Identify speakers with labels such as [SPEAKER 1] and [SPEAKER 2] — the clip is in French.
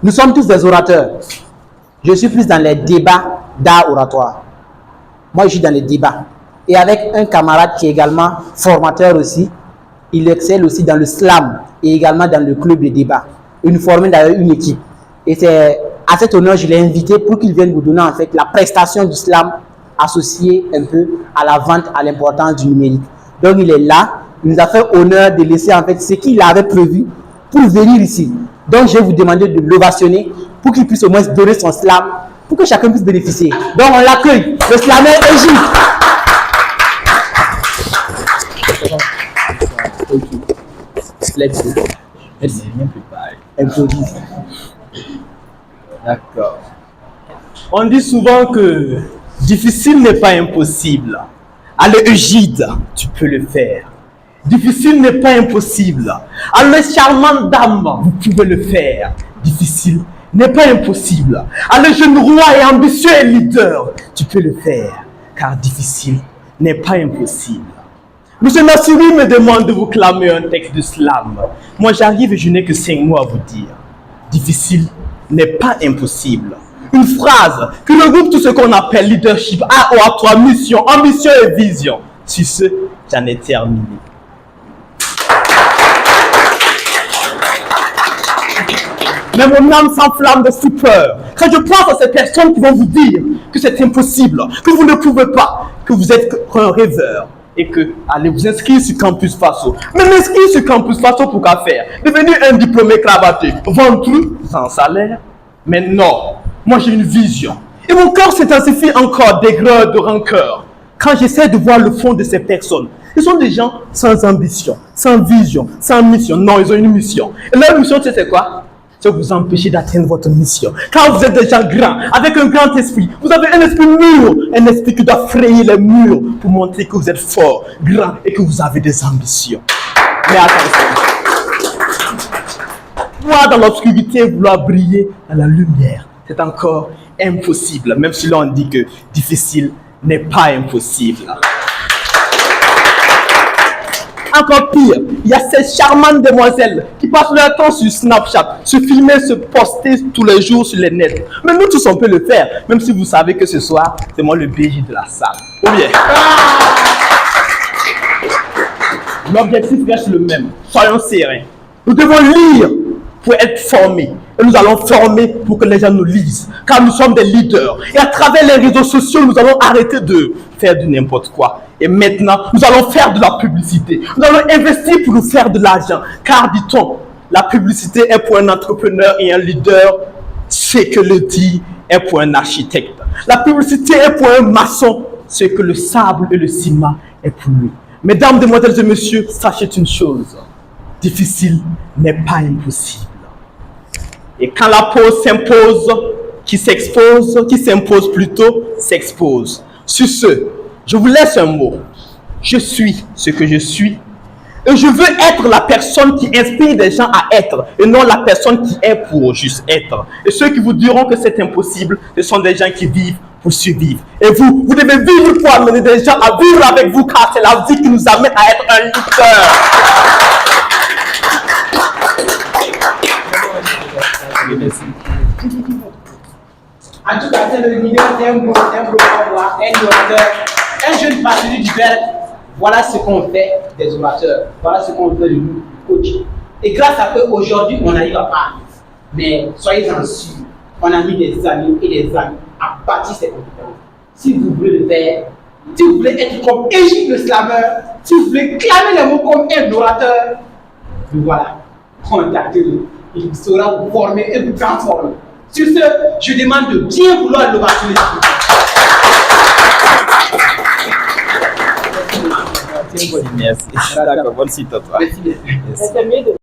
[SPEAKER 1] Nous sommes tous des orateurs. Je suis plus dans les débats d'art oratoire. Moi, je suis dans les débats. Et avec un camarade qui est également formateur aussi, il excelle aussi dans le slam et également dans le club de débat. Il nous forme d'ailleurs une équipe. Et c'est à cet honneur, je l'ai invité pour qu'il vienne vous donner en fait la prestation du slam associée un peu à la vente, à l'importance du numérique. Donc il est là, il nous a fait honneur de laisser en fait ce qu'il avait prévu pour venir ici. Donc je vais vous demander de l'ovationner pour qu'il puisse au moins donner son slam, pour que chacun puisse bénéficier. Donc on l'accueille, le slammer Égypte. Let's go. Merci. Improvise.
[SPEAKER 2] D'accord. On dit souvent que difficile n'est pas impossible. Allez, Egide, tu peux le faire. Difficile n'est pas impossible. Allez, charmante dame, vous pouvez le faire. Difficile n'est pas impossible. Allez, jeune roi et ambitieux et leader, tu peux le faire. Car difficile n'est pas impossible. Monsieur Nassiri me demande de vous clamer un texte de slam. Moi, j'arrive et je n'ai que 5 mots à vous dire. Difficile n'est pas impossible. Une phrase qui regroupe tout ce qu'on appelle leadership, art oratoire, mission, ambition et vision. Sur ce, j'en ai terminé. Mais mon âme s'enflamme de stupeur quand je pense à ces personnes qui vont vous dire que c'est impossible, que vous ne pouvez pas, que vous êtes un rêveur. Et que allez vous inscrire sur Campus Faso. Mais m'inscrire sur Campus Faso pour qu'à faire? Devenir un diplômé cravaté, ventreux, sans salaire? Mais non, moi j'ai une vision. Et mon cœur s'intensifie encore d'aigreur, de rancœur. Quand j'essaie de voir le fond de ces personnes, ils sont des gens sans ambition, sans vision, sans mission. Non, ils ont une mission. Et leur mission, tu sais c'est quoi? C'est vous empêcher d'atteindre votre mission. Quand vous êtes des gens grands, avec un grand esprit, vous avez un esprit mûr, un esprit qui doit frayer les murs pour montrer que vous êtes fort, grand et que vous avez des ambitions. Mais attention, moi dans l'obscurité, vouloir briller dans la lumière, c'est encore impossible, même si l'on dit que difficile n'est pas impossible. Encore pire, il y a ces charmantes demoiselles qui passent leur temps sur Snapchat, se filmer, se poster tous les jours sur les nets. Mais nous tous on peut le faire, même si vous savez que ce soir, c'est moi le BJ de la salle. Ou bien, l'objectif reste le même, soyons sereins. Nous devons lire pour être formés. Et nous allons former pour que les gens nous lisent. Car nous sommes des leaders. Et à travers les réseaux sociaux, nous allons arrêter de faire du n'importe quoi. Et maintenant, nous allons faire de la publicité. Nous allons investir pour nous faire de l'argent. Car, dit-on, la publicité est pour un entrepreneur et un leader ce que le dit est pour un architecte. La publicité est pour un maçon ce que le sable et le ciment est pour lui. Mesdames, demoiselles et messieurs, sachez une chose. Difficile n'est pas impossible. Et quand la pause s'impose, qui s'impose plutôt, s'expose. Sur ce, je vous laisse un mot. Je suis ce que je suis. Et je veux être la personne qui inspire des gens à être, et non la personne qui est pour juste être. Et ceux qui vous diront que c'est impossible, ce sont des gens qui vivent pour survivre. Et vous, vous devez vivre pour amener des gens à vivre avec vous, car c'est la vie qui nous amène à être un leader.
[SPEAKER 1] Merci. En tout cas, c'est le leader d'un promoteur, un orateur, un jeune passionné du verbe. Voilà ce qu'on fait des orateurs. Voilà ce qu'on fait de nous, coach. Et grâce à eux, aujourd'hui, on arrive à parler. Mais soyez-en sûrs, on a mis des amis et des amis à bâtir ces compétences. Si vous voulez le faire, si vous voulez être comme Égypte le slammer, si vous voulez clamer les mots comme un orateur, voilà, contactez-le. Il saura vous former et vous transformer. Sur ce, je demande de bien vouloir le vacciner.
[SPEAKER 2] Merci. D'accord, bonne suite à toi.
[SPEAKER 1] Merci bien.